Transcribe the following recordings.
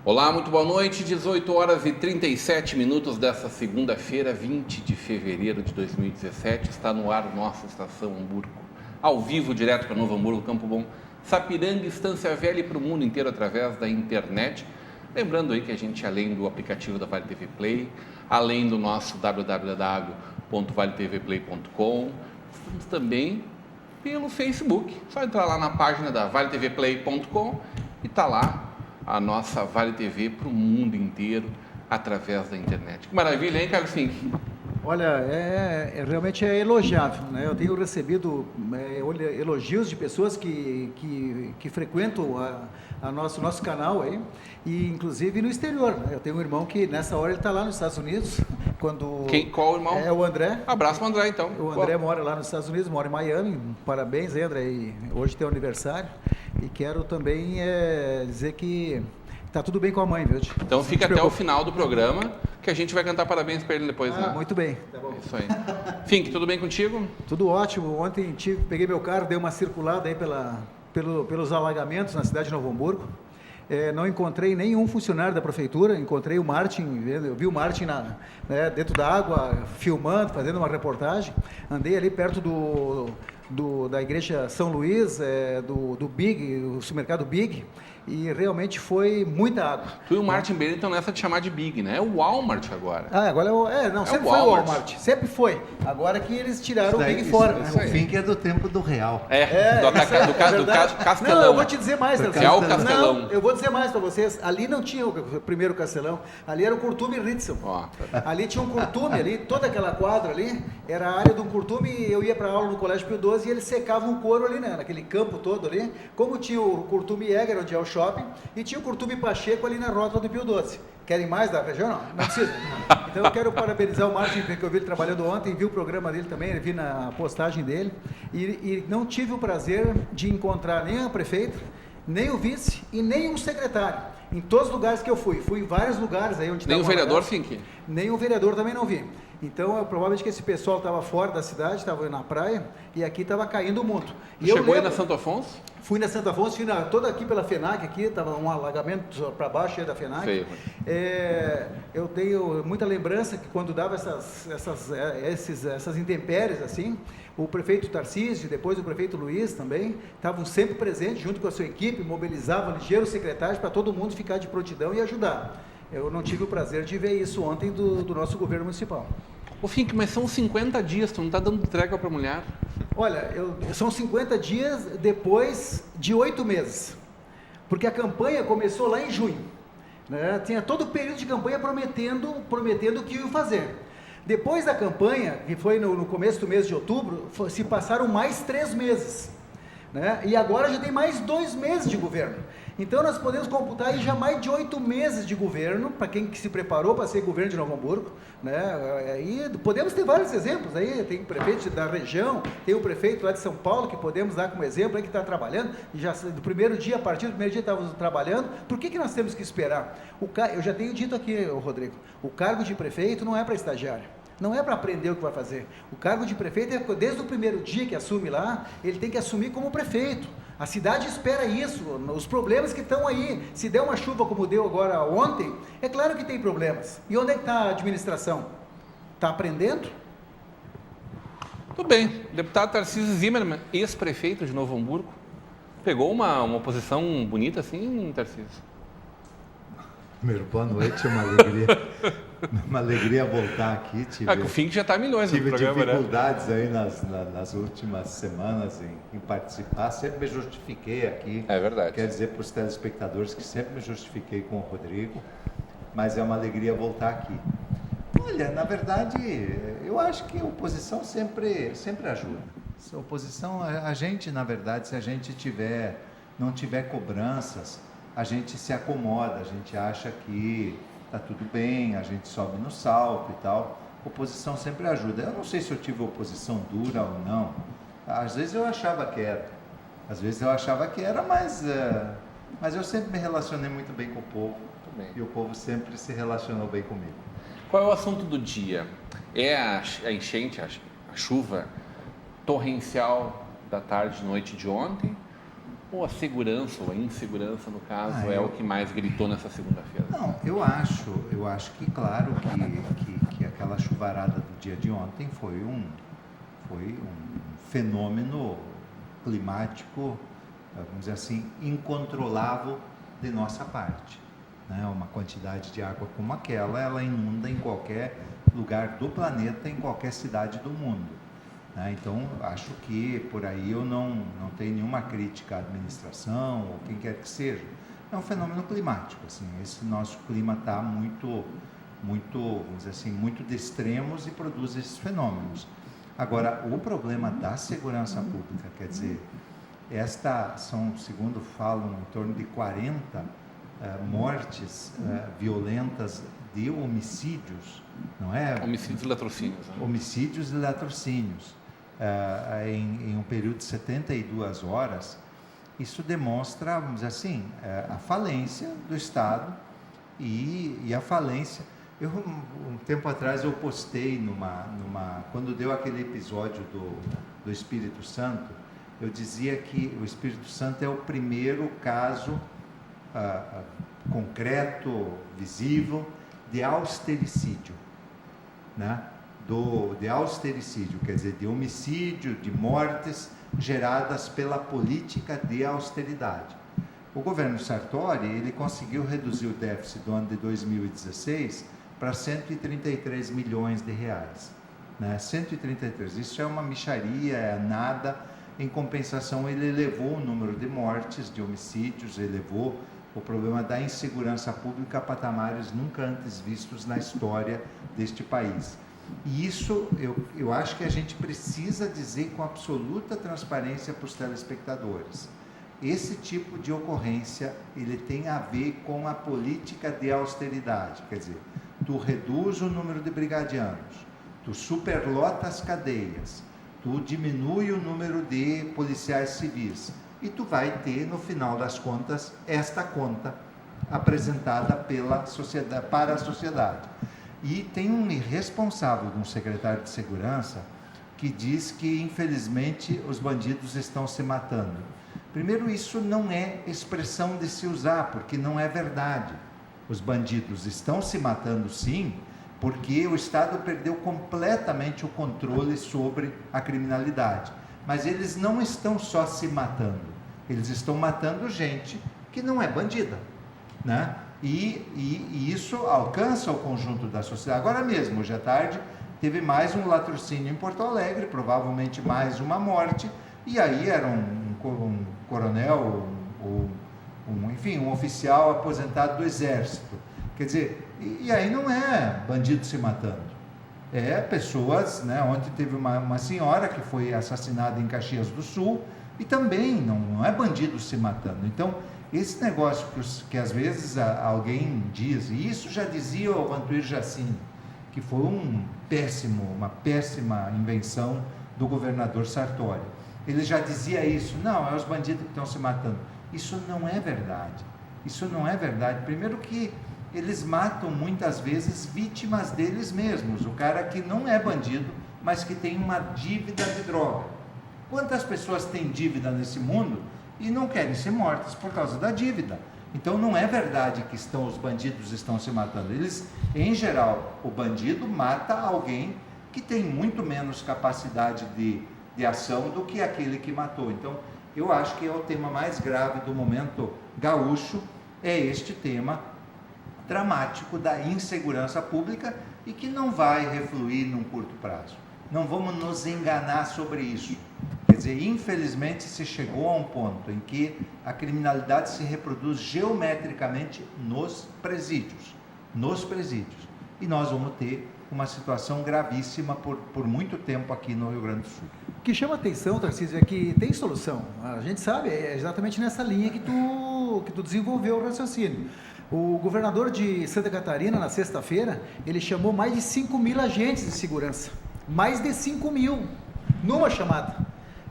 Olá, muito boa noite, 18 horas e 37 minutos dessa segunda-feira, 20 de fevereiro de 2017, está no ar nossa Estação Hamburgo, ao vivo, direto para Novo Hamburgo, Campo Bom, Sapiranga, Estância Velha e para o mundo inteiro através da internet. Lembrando aí que a gente, além do aplicativo da Vale TV Play, além do nosso www.valetvplay.com, estamos também pelo Facebook, só entrar lá na página da valetvplay.com e está lá a nossa Vale TV para o mundo inteiro através da internet. Que maravilha, hein, Carlos Fink? Olha, realmente é elogiável, né? Eu tenho recebido elogios de pessoas que frequentam nosso canal aí, e inclusive no exterior, né? Eu tenho um irmão que nessa hora ele está lá nos Estados Unidos. Qual irmão? É o André. Abraço para o André, então. O André mora lá nos Estados Unidos, mora em Miami. Parabéns, André, e hoje tem aniversário. E quero também dizer que tá tudo bem com a mãe, viu? Então fica até o final do programa, que a gente vai cantar parabéns para ele depois, né? Muito bem, tá bom. Isso aí. Fink, tudo bem contigo? Tudo ótimo. Ontem peguei meu carro, dei uma circulada aí pelos alagamentos na cidade de Novo Hamburgo. Não encontrei nenhum funcionário da prefeitura, encontrei o Martin, eu vi o Martin dentro da água, filmando, fazendo uma reportagem. Andei ali perto da igreja São Luís, do Big, o supermercado Big, e realmente foi muita água. Tu e o Martin Bennett estão nessa de chamar de Big, né? É o Walmart agora. Agora sempre foi o Walmart, sempre foi. Agora que eles tiraram o Big fora, né? O Fink é do tempo do Real. Do Castelão. Não, eu vou te dizer mais. Real Castelão. Não, eu vou dizer mais para vocês. Ali não tinha o primeiro Castelão, ali era o Curtume Ritzel. Ali tinha um curtume, ali, toda aquela quadra ali, era a área do curtume, e eu ia para aula no Colégio Pio XII e eles secavam o couro ali, né? Naquele campo todo ali. Como tinha o Curtume Jäger, onde é o shopping, e tinha o Curtume Pacheco ali na rótula do Pio XII. Querem mais da região? Não precisa. Então eu quero parabenizar o Martin, que eu vi ele trabalhando ontem, vi o programa dele também, vi na postagem dele, e não tive o prazer de encontrar nem a prefeita, nem o vice e nem o secretário. Em todos os lugares que eu fui em vários lugares aí onde... Nem o vereador, Fink? Nem o vereador também não vi. Então, provavelmente que esse pessoal estava fora da cidade, estava na praia, e aqui estava caindo o mundo. Chegou aí na Santo Afonso? Fui na Santo Afonso, fui toda aqui pela FENAC, aqui estava um alagamento para baixo aí da FENAC. Sei. Eu tenho muita lembrança que quando dava essas intempéries, assim, o prefeito Tarcísio, depois o prefeito Luiz também, estavam sempre presentes, junto com a sua equipe, mobilizavam ligeiros secretários para todo mundo ficar de prontidão e ajudar. Eu não tive o prazer de ver isso ontem do nosso governo municipal. Ô Fink, mas são 50 dias, tu não está dando trégua para a mulher? Olha, são 50 dias depois de 8 meses, porque a campanha começou lá em junho, né? Tinha todo o período de campanha prometendo o que iam fazer. Depois da campanha, que foi no começo do mês de outubro, se passaram mais 3 meses, né? E agora já tem mais 2 meses de governo. Então nós podemos computar aí já mais de 8 meses de governo, para quem que se preparou para ser governo de Novo Hamburgo, né? E podemos ter vários exemplos aí, tem o prefeito da região, tem o prefeito lá de São Paulo, que podemos dar como exemplo aí, que está trabalhando, e já do primeiro dia, a partir do primeiro dia estávamos trabalhando. Por que nós temos que esperar? Eu já tenho dito aqui, Rodrigo, o cargo de prefeito não é para estagiário. Não é para aprender o que vai fazer. O cargo de prefeito é desde o primeiro dia que assume lá, ele tem que assumir como prefeito. A cidade espera isso, os problemas que estão aí. Se der uma chuva como deu agora ontem, é claro que tem problemas. E onde é que está a administração? Está aprendendo? Tudo bem. Deputado Tarcísio Zimmermann, ex-prefeito de Novo Hamburgo, pegou uma posição bonita assim, Tarcísio? Primeiro, boa noite, é uma alegria. Uma alegria voltar aqui. O Fink já está milhões no programa, tive dificuldades, né? Aí nas últimas semanas em participar, sempre me justifiquei aqui. É verdade. Quer dizer para os telespectadores que sempre me justifiquei com o Rodrigo, mas é uma alegria voltar aqui. Olha, na verdade, eu acho que a oposição sempre ajuda. A oposição, a gente, na verdade, se a gente não tiver cobranças, a gente se acomoda, a gente acha que está tudo bem, a gente sobe no salto e tal, oposição sempre ajuda. Eu não sei se eu tive oposição dura ou não. Às vezes eu achava que era. Mas eu sempre me relacionei muito bem com o povo. E o povo sempre se relacionou bem comigo. Qual é o assunto do dia? É a enchente, a chuva torrencial da tarde e noite de ontem? Ou a segurança, ou a insegurança, no caso, o que mais gritou nessa segunda-feira? Não, eu acho que, claro, que aquela chuvarada do dia de ontem foi um fenômeno climático, vamos dizer assim, incontrolável de nossa parte. Né? Uma quantidade de água como aquela, ela inunda em qualquer lugar do planeta, em qualquer cidade do mundo. Né? Então, acho que por aí eu não tenho nenhuma crítica à administração ou quem quer que seja. É um fenômeno climático. Assim, esse nosso clima está muito, vamos dizer assim, muito de extremos e produz esses fenômenos. Agora, o problema da segurança pública, quer dizer, são, segundo falam, em torno de 40 mortes violentas de homicídios, não é? Homicídios e latrocínios. Né? Homicídios e latrocínios em um período de 72 horas. Isso demonstra, vamos dizer assim, a falência do Estado e a falência. Um tempo atrás eu postei quando deu aquele episódio do Espírito Santo, eu dizia que o Espírito Santo é o primeiro caso concreto, visível, de austericídio, né? De austericídio, quer dizer, de homicídio, de mortes geradas pela política de austeridade. O governo Sartori, ele conseguiu reduzir o déficit do ano de 2016 para 133 milhões de reais, né? 133, isso é uma mixaria, é nada. Em compensação, ele elevou o número de mortes, de homicídios, elevou o problema da insegurança pública a patamares nunca antes vistos na história deste país. E isso, eu acho que a gente precisa dizer com absoluta transparência para os telespectadores. Esse tipo de ocorrência, ele tem a ver com a política de austeridade, quer dizer, tu reduz o número de brigadianos, tu superlota as cadeias, tu diminui o número de policiais civis e tu vai ter, no final das contas, esta conta apresentada pela sociedade, para a sociedade. E tem um irresponsável, um secretário de segurança, que diz que, infelizmente, os bandidos estão se matando. Primeiro, isso não é expressão de se usar, porque não é verdade. Os bandidos estão se matando, sim, porque o Estado perdeu completamente o controle sobre a criminalidade. Mas eles não estão só se matando, eles estão matando gente que não é bandida, né? E isso alcança o conjunto da sociedade. Agora mesmo, hoje à tarde, teve mais um latrocínio em Porto Alegre, provavelmente mais uma morte, e aí era um coronel, enfim, um oficial aposentado do Exército. Quer dizer, e aí não é bandido se matando, é pessoas, né? Ontem teve uma senhora que foi assassinada em Caxias do Sul e também não é bandido se matando. Então, esse negócio que às vezes alguém diz, e isso já dizia o Vantuir Jacin, que foi uma péssima invenção do governador Sartori. Ele já dizia isso, não, é os bandidos que estão se matando. Isso não é verdade. Isso não é verdade. Primeiro que eles matam muitas vezes vítimas deles mesmos, o cara que não é bandido, mas que tem uma dívida de droga. Quantas pessoas têm dívida nesse mundo e não querem ser mortas por causa da dívida? Então não é verdade que os bandidos estão se matando. Eles, em geral, o bandido mata alguém que tem muito menos capacidade de ação do que aquele que matou. Então, eu acho que é o tema mais grave do momento gaúcho, é este tema dramático da insegurança pública e que não vai refluir num curto prazo. Não vamos nos enganar sobre isso. Quer dizer, infelizmente se chegou a um ponto em que a criminalidade se reproduz geometricamente nos presídios. E nós vamos ter uma situação gravíssima por muito tempo aqui no Rio Grande do Sul. O que chama atenção, Tarcísio, é que tem solução. A gente sabe, é exatamente nessa linha que tu desenvolveu o raciocínio. O governador de Santa Catarina, na sexta-feira, ele chamou mais de 5.000 agentes de segurança. Mais de 5.000 numa chamada.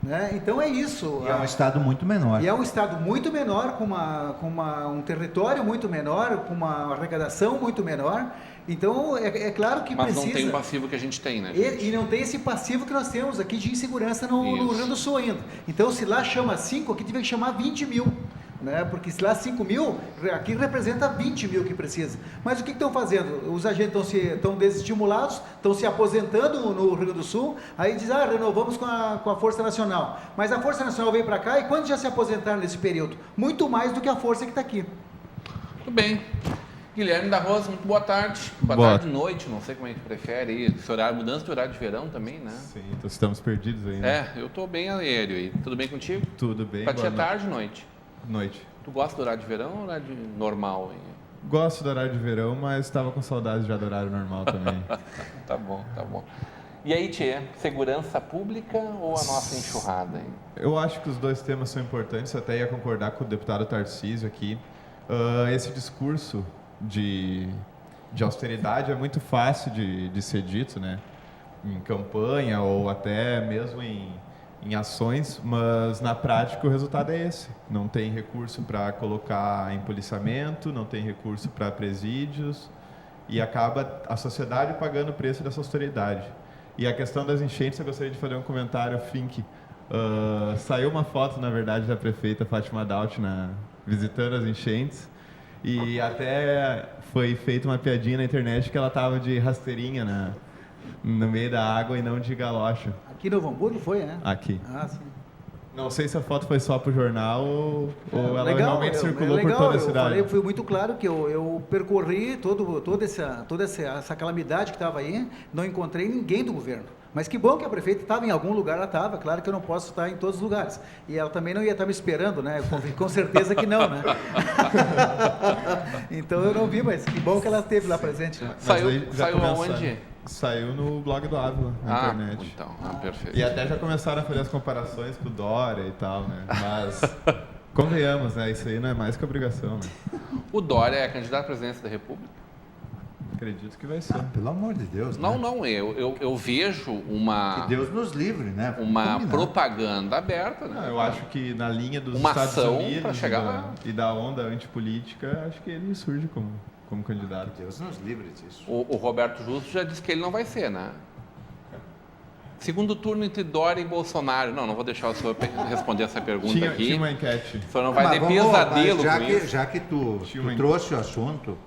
Né? Então é isso. E é um estado muito menor. E é um estado muito menor, com um território muito menor, com uma arrecadação muito menor. Então é claro que Mas precisa... não tem o passivo que a gente tem, né? E não tem esse passivo que nós temos aqui de insegurança no Rio Grande do Sul ainda. Então se lá chama 5, aqui tiver que chamar 20.000. Né? Porque se lá 5.000, aqui representa 20.000 que precisa. Mas o que estão fazendo? Os agentes estão desestimulados, estão se aposentando no Rio Grande do Sul, aí diz, renovamos com a Força Nacional. Mas a Força Nacional veio para cá e quantos já se aposentaram nesse período? Muito mais do que a força que está aqui. Muito bem. Guilherme da Rosa, muito boa tarde. Boa tarde, noite, não sei como é que prefere. Esse horário, mudança de horário de verão também, né? Sim, então estamos perdidos aí, né? Eu estou bem aéreo aí. Tudo bem contigo? Tudo bem. Para ti é tarde, noite? Noite. Tu gosta do horário de verão ou horário normal? Hein? Gosto do horário de verão, mas estava com saudade já do horário normal também. Tá bom. E aí, Tchê, segurança pública ou a nossa enxurrada? Hein? Eu acho que os dois temas são importantes, eu até ia concordar com o deputado Tarcísio aqui. Esse discurso de austeridade é muito fácil de ser dito, né? Em campanha ou até mesmo em ações, mas na prática o resultado é esse. Não tem recurso para colocar em policiamento, não tem recurso para presídios e acaba a sociedade pagando o preço dessa austeridade. E a questão das enchentes, eu gostaria de fazer um comentário, Fink. Saiu uma foto, na verdade, da prefeita Fátima Daut visitando as enchentes e até foi feita uma piadinha na internet que ela estava de rasteirinha no meio da água e não de galocha. Aqui no Novo Hamburgo foi, né? Aqui. Ah, sim. Não sei se a foto foi só para o jornal ou ela realmente circulou por toda a cidade. Fui muito claro que eu percorri toda essa calamidade que estava aí, não encontrei ninguém do governo. Mas que bom que a prefeita estava em algum lugar, ela estava. Claro que eu não posso estar em todos os lugares. E ela também não ia estar me esperando, né? Com certeza que não, né? Então eu não vi, mas que bom que ela esteve lá presente. Saiu aonde? Saiu no blog do Ávila, na internet. Então, perfeito. E até já começaram a fazer as comparações com o Dória e tal, né? Mas, convenhamos, né? Isso aí não é mais que obrigação, né? O Dória é candidato à presidência da República? Acredito que vai ser. Pelo amor de Deus, né? Não, eu vejo uma... Que Deus nos livre, né? Uma propaganda aberta, né? Eu acho que na linha dos uma Estados ação Unidos para chegar lá. E da onda antipolítica, acho que ele surge como candidato. Deus nos livre disso. O Roberto Justo já disse que ele não vai ser, né? Segundo turno entre Dória e Bolsonaro. Não vou deixar o senhor responder essa pergunta aqui. Tinha uma enquete. O senhor não vai ter pesadelo com isso. Já que tu trouxe o assunto,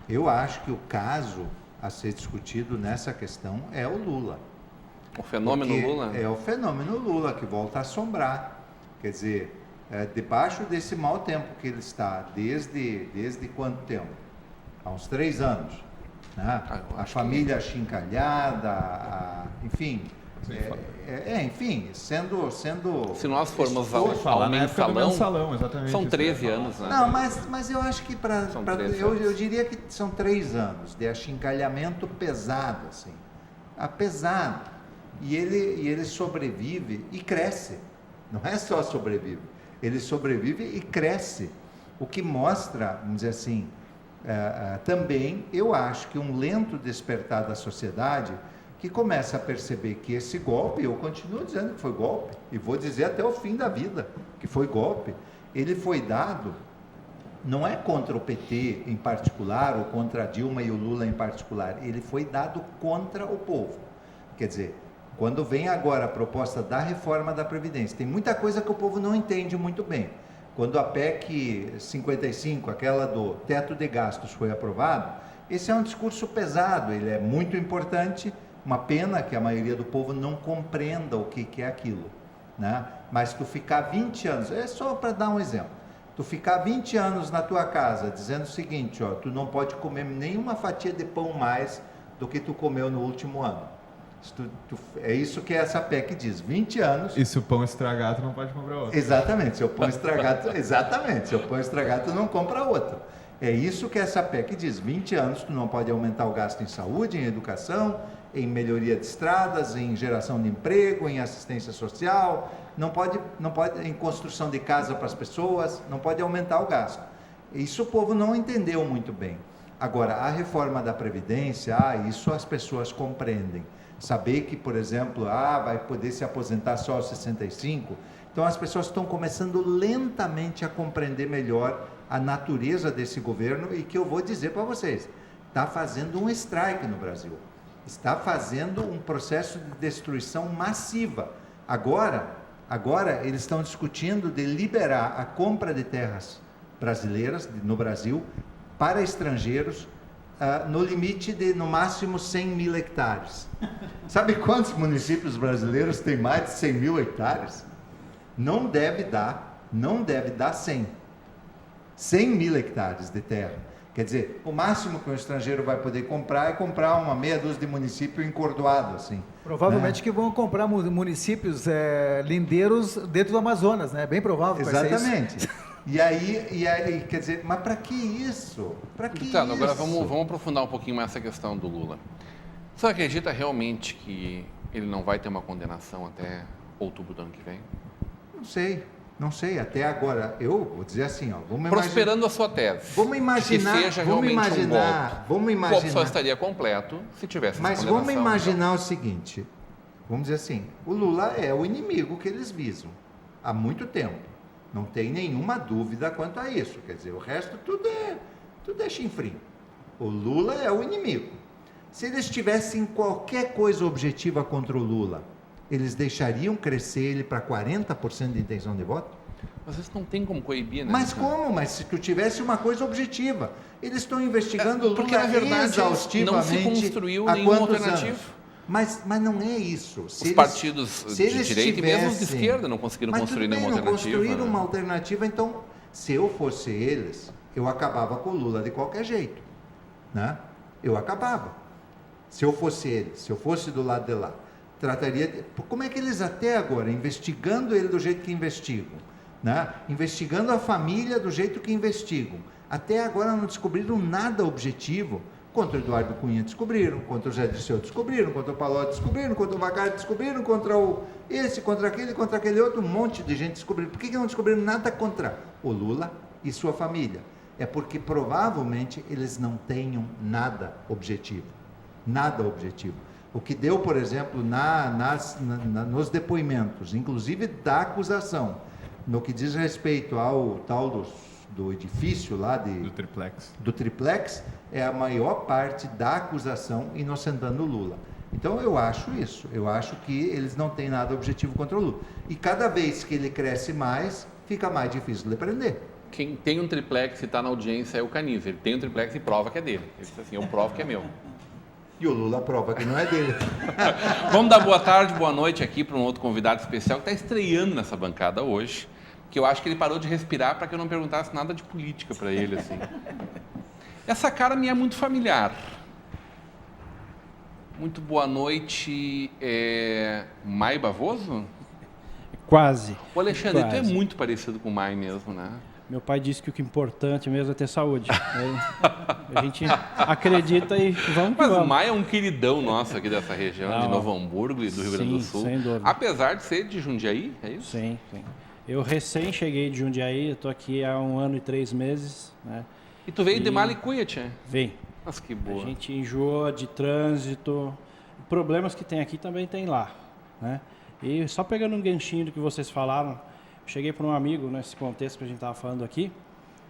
eu acho que o caso a ser discutido nessa questão é o Lula. O fenômeno Lula? É o fenômeno Lula que volta a assombrar. Quer dizer, debaixo desse mau tempo que ele está, desde quanto tempo? Há uns 3 anos. Né? A família achincalhada, enfim. Enfim, sendo... Se nós formos ao mensalão, exatamente. São 13 anos, né? Não, mas eu acho que eu diria que são 3 anos de achincalhamento pesado, assim. Pesado. E ele sobrevive e cresce. Não é só sobrevive. Ele sobrevive e cresce. O que mostra, vamos dizer assim, também, eu acho que um lento despertar da sociedade que começa a perceber que esse golpe, eu continuo dizendo que foi golpe, e vou dizer até o fim da vida que foi golpe, ele foi dado, não é contra o PT em particular, ou contra a Dilma e o Lula em particular, ele foi dado contra o povo. Quer dizer, quando vem agora a proposta da reforma da Previdência, tem muita coisa que o povo não entende muito bem. Quando a PEC 55, aquela do teto de gastos, foi aprovado, esse é um discurso pesado, ele é muito importante. Uma pena que a maioria do povo não compreenda o que é aquilo, né? Mas tu ficar 20 anos, é só para dar um exemplo, tu ficar 20 anos na tua casa dizendo o seguinte, tu não pode comer nenhuma fatia de pão mais do que tu comeu no último ano. É isso que essa PEC diz, 20 anos... E se o pão estragar, tu não pode comprar outro. Exatamente, se o pão estragar, tu não compra outro. É isso que essa PEC diz, 20 anos tu não pode aumentar o gasto em saúde, em educação, em melhoria de estradas, em geração de emprego, em assistência social, não pode em construção de casa para as pessoas, não pode aumentar o gasto. Isso o povo não entendeu muito bem. Agora, a reforma da Previdência, isso as pessoas compreendem. Saber que, por exemplo, vai poder se aposentar só aos 65. Então, as pessoas estão começando lentamente a compreender melhor a natureza desse governo e que eu vou dizer para vocês, está fazendo um strike no Brasil. Está fazendo um processo de destruição massiva. Agora eles estão discutindo de liberar a compra de terras brasileiras, no Brasil, para estrangeiros, no limite de, no máximo, 100 mil hectares. Sabe quantos municípios brasileiros têm mais de 100 mil hectares? Não deve dar 100. 100 mil hectares de terra. Quer dizer, o máximo que um estrangeiro vai poder comprar é comprar uma meia dúzia de município encordoado, assim. Provavelmente que vão comprar municípios lindeiros dentro do Amazonas, né? Bem provável. Exatamente. E aí, quer dizer, mas para que isso? Para que isso? Agora vamos aprofundar um pouquinho mais essa questão do Lula. Você acredita realmente que ele não vai ter uma condenação até outubro do ano que vem? Não sei, até agora, eu vou dizer assim, prosperando a sua tese. Vamos imaginar, que seja realmente um golpe. Vamos imaginar. O golpe só estaria completo se tivesse Mas essa vamos condenação. imaginar o seguinte, vamos dizer assim, o Lula é o inimigo que eles visam há muito tempo. Não tem nenhuma dúvida quanto a isso. Quer dizer, o resto tudo é chinfrim. O Lula é o inimigo. Se eles tivessem qualquer coisa objetiva contra o Lula, eles deixariam crescer ele para 40% de intenção de voto? Mas isso não tem como coibir, né? Mas como? Mas se tu tivesse uma coisa objetiva. Eles estão investigando o Lula porque, na verdade, exaustivamente não se construiu há nenhuma quantos alternativa. anos? Mas não é isso. Os partidos de direita e mesmo os de esquerda não conseguiram mas construir tudo bem, nenhuma alternativa. Não construíram né? uma alternativa, então, se eu fosse eles, eu acabava com o Lula de qualquer jeito. Né? Eu acabava. Se eu fosse eles, se eu fosse do lado de lá, como é que eles até agora, investigando ele do jeito que investigam, né? Investigando a família do jeito que investigam, até agora não descobriram nada objetivo. Contra o Eduardo Cunha descobriram, contra o Zé Dirceu descobriram, contra o Palocci descobriram, contra o Vacari descobriram, contra contra aquele outro, um monte de gente descobriram. Por que não descobriram nada contra o Lula e sua família? É porque provavelmente eles não tenham nada objetivo. Nada objetivo. O que deu, por exemplo, nos depoimentos, inclusive da acusação, no que diz respeito ao tal do edifício lá do triplex, é a maior parte da acusação inocentando o Lula. Então eu acho isso, eu acho que eles não têm nada objetivo contra o Lula. E cada vez que ele cresce mais, fica mais difícil de prender. Quem tem um triplex e está na audiência é o Canizo. Ele tem um triplex e prova que é dele. Ele diz assim, eu provo que é meu. E o Lula prova que não é dele. Vamos dar boa tarde, boa noite aqui para um outro convidado especial que está estreando nessa bancada hoje, que eu acho que ele parou de respirar para que eu não perguntasse nada de política para ele, assim. Essa cara me é muito familiar. Muito boa noite, Mai Bavoso? Quase. O Alexandre, quase. tu é muito parecido com o Mai mesmo, né? Meu pai disse que o que é importante mesmo é ter saúde. A gente acredita e vamos que Mas o vamos. Mai é um queridão nosso aqui dessa região, de Novo Hamburgo e do Rio Grande do Sim, Sul. sem dúvida. Apesar de ser de Jundiaí, é isso? Sim. Eu recém cheguei de Jundiaí, estou aqui há 1 ano e 3 meses. Né? E tu veio de Malicuia, tia? Vem. Nossa, que boa. A gente enjoa de trânsito. Problemas que tem aqui também tem lá. Né? E só pegando um ganchinho do que vocês falaram, cheguei para um amigo nesse contexto que a gente estava falando aqui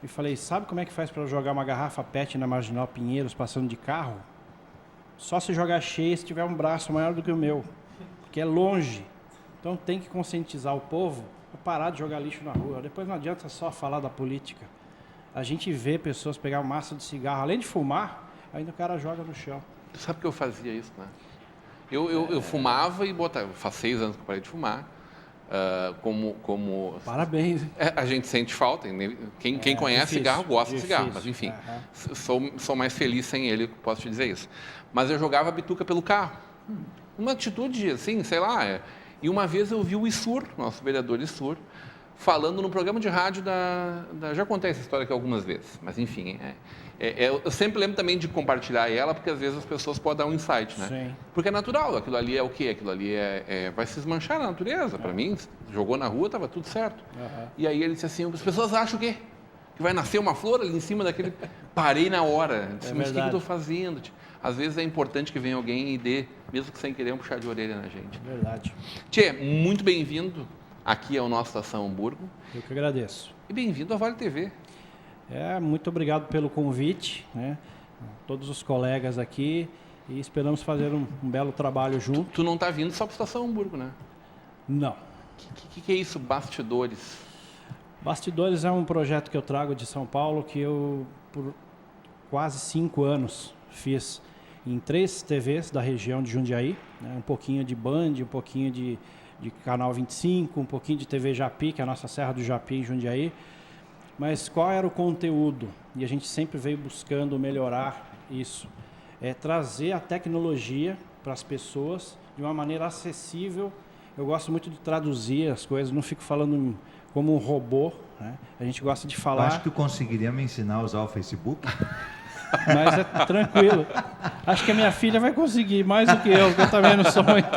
e falei, sabe como é que faz para jogar uma garrafa PET na Marginal Pinheiros passando de carro? Só se jogar cheia se tiver um braço maior do que o meu, porque é longe. Então tem que conscientizar o povo para parar de jogar lixo na rua. Depois não adianta só falar da política. A gente vê pessoas pegar uma massa de cigarro, além de fumar, ainda o cara joga no chão. Tu sabe que eu fazia isso, né? Eu fumava e botava... Faz 6 anos que eu parei de fumar. Parabéns. A gente sente falta. Quem conhece difícil, cigarro gosta difícil. de cigarro, mas enfim, sou mais feliz sem ele, posso te dizer isso. Mas eu jogava bituca pelo carro. Uma atitude assim, sei lá. E uma vez eu vi o Issur, nosso vereador Issur, falando no programa de rádio já contei essa história aqui algumas vezes, mas enfim, eu sempre lembro também de compartilhar ela, porque às vezes as pessoas podem dar um insight, né? Sim. Porque é natural, aquilo ali é o quê? Aquilo ali vai se desmanchar na natureza. Para mim, jogou na rua, estava tudo certo. E aí ele disse assim, as pessoas acham o quê? que vai nascer uma flor ali em cima daquele... Parei na hora. Disse, mas o que eu estou fazendo? Às vezes é importante que venha alguém e dê, mesmo que sem querer, um puxar de orelha na gente. Verdade. Tchê, muito bem-vindo aqui ao nosso Estação Hamburgo. Eu que agradeço. E bem-vindo à Vale TV. Muito obrigado pelo convite, né? Todos os colegas aqui, e esperamos fazer um belo trabalho junto. Tu não está vindo só para a Estação Hamburgo, né? Não. O que é isso, Bastidores? Bastidores é um projeto que eu trago de São Paulo, que eu, por quase 5 anos, fiz em 3 TVs da região de Jundiaí, né? Um pouquinho de Band, um pouquinho de Canal 25, um pouquinho de TV Japi, que é a nossa Serra do Japi em Jundiaí. Mas qual era o conteúdo? E a gente sempre veio buscando melhorar isso. É trazer a tecnologia para as pessoas de uma maneira acessível. Eu gosto muito de traduzir as coisas, não fico falando como um robô, né? A gente gosta de falar... Acho que tu conseguiria me ensinar a usar o Facebook? Mas é tranquilo. Acho que a minha filha vai conseguir mais do que eu, porque eu também não sou muito...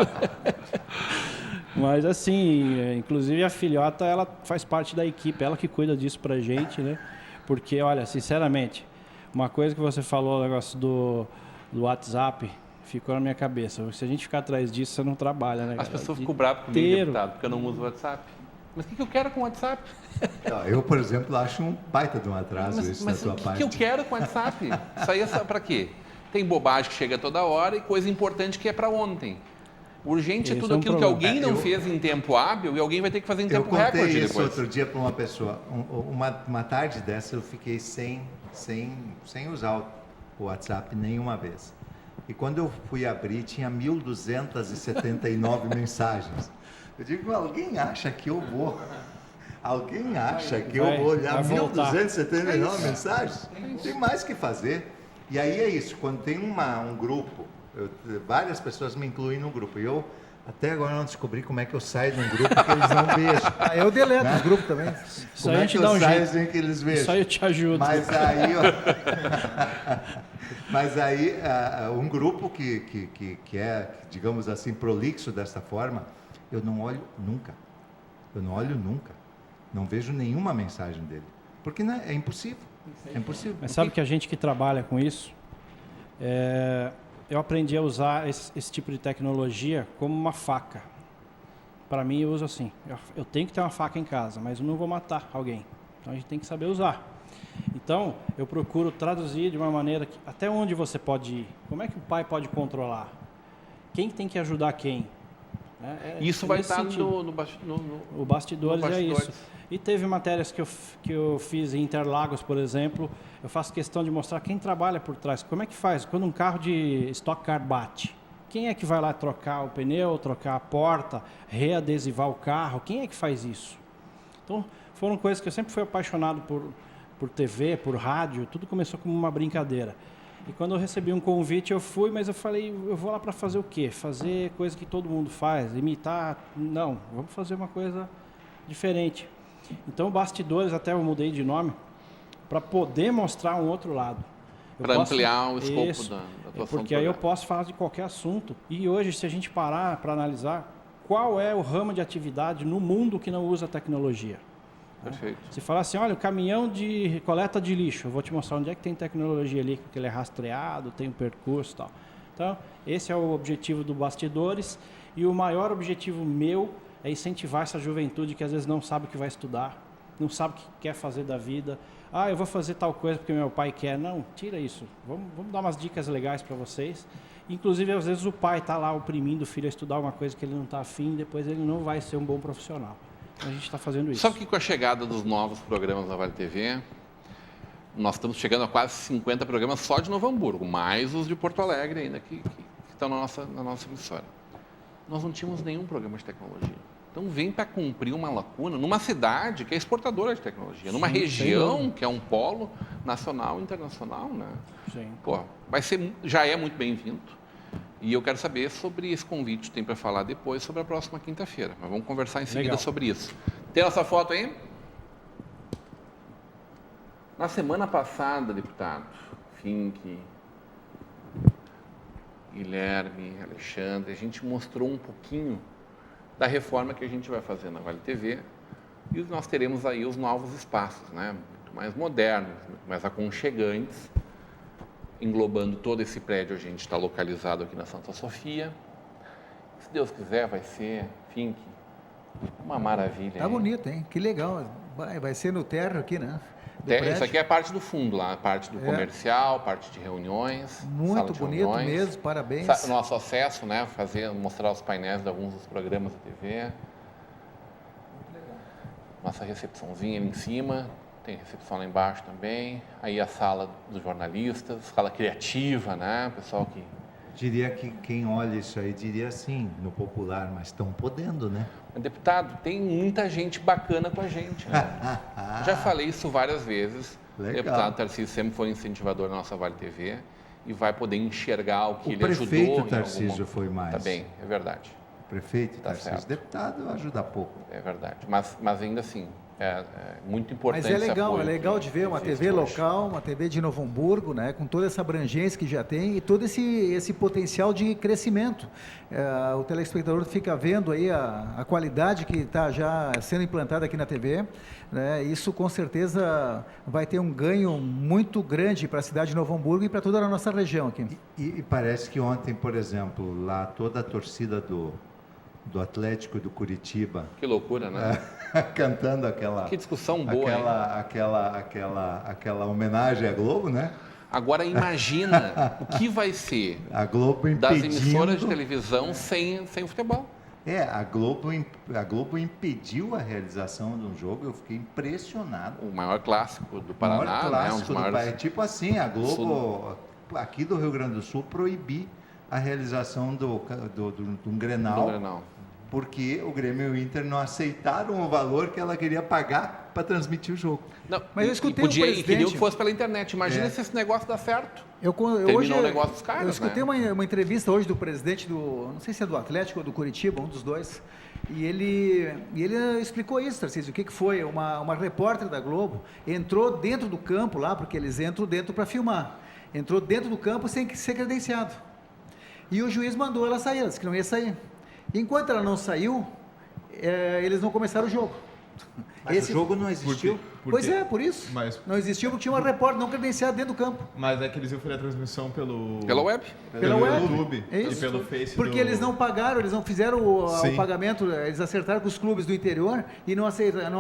Mas assim, inclusive a filhota, ela faz parte da equipe, ela que cuida disso pra gente, né? Porque, olha, sinceramente, uma coisa que você falou, o negócio do WhatsApp, ficou na minha cabeça. Se a gente ficar atrás disso, você não trabalha, né? As pessoas ficam bravas comigo, deputado, porque eu não uso o WhatsApp. Mas o que eu quero com o WhatsApp? Eu, por exemplo, acho um baita de um atraso isso da tua parte. Mas o que eu quero com o WhatsApp? Isso aí é para quê? Tem bobagem que chega toda hora e coisa importante que é para ontem. Urgente é tudo aquilo que alguém não fez em tempo hábil e alguém vai ter que fazer em tempo recorde depois. Eu contei isso outro dia para uma pessoa. Uma tarde dessa eu fiquei sem usar o WhatsApp nenhuma vez. E quando eu fui abrir, tinha 1.279 mensagens. Eu digo, alguém acha que eu vou... Alguém acha que eu vou olhar 1.279 mensagens? Tem mais que fazer. E aí é isso, quando tem um grupo... várias pessoas me incluem no grupo. E eu até agora não descobri como é que eu saio de um grupo que eles não vejam. Eu deleto os grupos também. Como é que eu saio sem que eles vejam? Isso aí eu te ajudo. Mas aí um grupo que é, digamos assim, prolixo dessa forma, eu não olho nunca. Eu não olho nunca. Não vejo nenhuma mensagem dele. Porque né, é impossível. É impossível. Mas sabe que a gente que trabalha com isso... Eu aprendi a usar esse tipo de tecnologia como uma faca. Para mim, eu uso assim. Eu tenho que ter uma faca em casa, mas eu não vou matar alguém. Então, a gente tem que saber usar. Então, eu procuro traduzir de uma maneira que... Até onde você pode ir? Como é que o pai pode controlar? Quem tem que ajudar quem? Isso vai estar no Bastidores é isso. E teve matérias que eu fiz em Interlagos, por exemplo, eu faço questão de mostrar quem trabalha por trás. Como é que faz? Quando um carro de Stock Car bate, quem é que vai lá trocar o pneu, trocar a porta, readesivar o carro? Quem é que faz isso? Então, foram coisas que eu sempre fui apaixonado por TV, por rádio, tudo começou como uma brincadeira. E quando eu recebi um convite, eu fui, mas eu falei, eu vou lá para fazer o quê? Fazer coisa que todo mundo faz, imitar? Não, vamos fazer uma coisa diferente. Então, Bastidores, até eu mudei de nome, para poder mostrar um outro lado. Para ampliar o escopo da atuação. Porque aí eu posso falar de qualquer assunto. E hoje, se a gente parar para analisar, qual é o ramo de atividade no mundo que não usa tecnologia? Perfeito. Se falar assim, olha, o caminhão de coleta de lixo, eu vou te mostrar onde é que tem tecnologia ali, porque ele é rastreado, tem um percurso e tal. Então, esse é o objetivo do Bastidores. E o maior objetivo meu é incentivar essa juventude que às vezes não sabe o que vai estudar, não sabe o que quer fazer da vida. Eu vou fazer tal coisa porque meu pai quer. Não, tira isso. Vamos dar umas dicas legais para vocês. Inclusive, às vezes o pai está lá oprimindo o filho a estudar uma coisa que ele não está afim, depois ele não vai ser um bom profissional. Então, a gente está fazendo isso. Sabe que com a chegada dos novos programas da Vale TV, nós estamos chegando a quase 50 programas só de Novo Hamburgo, mais os de Porto Alegre ainda, que estão na nossa emissora. Nós não tínhamos nenhum programa de tecnologia. Então, vem para cumprir uma lacuna numa cidade que é exportadora de tecnologia, numa região que é um polo nacional e internacional, né? Sim. Pô, já é muito bem-vindo. E eu quero saber sobre esse convite, tem para falar depois sobre a próxima quinta-feira. Mas vamos conversar em seguida sobre isso. Tem essa foto aí? Na semana passada, deputado, Fink, Guilherme, Alexandre, a gente mostrou um pouquinho da reforma que a gente vai fazer na Vale TV e nós teremos aí os novos espaços, né? muito mais modernos, muito mais aconchegantes, englobando todo esse prédio. A gente está localizado aqui na Santa Sofia. Se Deus quiser, vai ser, enfim, uma maravilha. Tá bonito, hein? Que legal. Vai ser no térreo aqui, né? Do Isso prédio. aqui é a parte do fundo lá, a parte do comercial, parte de reuniões. sala Muito de bonito reuniões. mesmo, parabéns. Nosso acesso, né? Mostrar os painéis de alguns dos programas da TV. Nossa recepçãozinha ali em cima, tem recepção lá embaixo também. Aí a sala dos jornalistas, sala criativa, né? Pessoal que... Diria que quem olha isso aí diria assim, no popular, mas estão podendo, né? Deputado, tem muita gente bacana com a gente, né? Já falei isso várias vezes. Legal. O deputado Tarcísio sempre foi incentivador da nossa Vale TV e vai poder enxergar o que O ele ajudou. prefeito em Tarcísio alguma... foi mais. Tá bem, é verdade. Prefeito Tá Tarcísio, certo. deputado ajuda pouco. É verdade. Mas ainda assim, é muito importante. Mas é esse legal, apoio é legal que de ver uma existe TV hoje. local, uma TV de Novo Hamburgo, né, com toda essa abrangência que já tem e todo esse potencial de crescimento. O telespectador fica vendo aí a qualidade que está já sendo implantada aqui na TV, né, isso com certeza vai ter um ganho muito grande para a cidade de Novo Hamburgo e para toda a nossa região aqui. E parece que ontem, por exemplo, lá toda a torcida do Atlético e do Curitiba Que loucura, né? cantando aquela Que discussão boa, hein? aquela homenagem à Globo, né? Agora imagina o que vai ser A Globo das impedindo. emissoras de televisão sem futebol. A Globo impediu a realização de um jogo. Eu fiquei impressionado. O maior clássico do O maior Paraná, né? Um clássico dos do maiores. país. Tipo assim, a Globo aqui do Rio Grande do Sul proibir a realização de um Grenal. Do Grenal. Porque o Grêmio e o Inter não aceitaram o valor que ela queria pagar para transmitir o jogo. Não, Mas eu escutei o queriam presidente- que fosse pela internet. Imagina É. se esse negócio dá certo. Hoje, o negócio dos caras, eu escutei né? uma entrevista hoje do presidente não sei se é do Atlético ou do Curitiba, um dos dois, e ele explicou isso, Tarcísio, o que foi? Uma repórter da Globo entrou dentro do campo lá, porque eles entram dentro para filmar, entrou dentro do campo sem ser credenciado. E o juiz mandou ela sair, ela disse que não ia sair. Enquanto ela não saiu, eles não começaram o jogo. Mas o jogo não existiu. Pois é, por isso. Mas- Não existiu porque tinha uma repórter não credenciada dentro do campo. Mas é que eles iam fazer a transmissão Pela web. Pela pelo web. YouTube É e isso. pelo Face. Porque eles não pagaram, eles não fizeram o Sim. pagamento, eles acertaram com os clubes do interior e não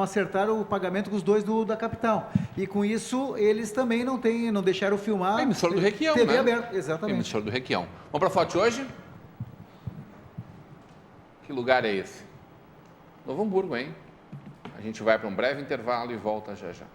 acertaram o pagamento com os dois da capital. E com isso, eles também não deixaram filmar. A emissora do Requião, TV né? aberta, exatamente. Emissora do Requião. Vamos para a foto de hoje? Que lugar é esse? Novo Hamburgo, hein? A gente vai para um breve intervalo e volta já já.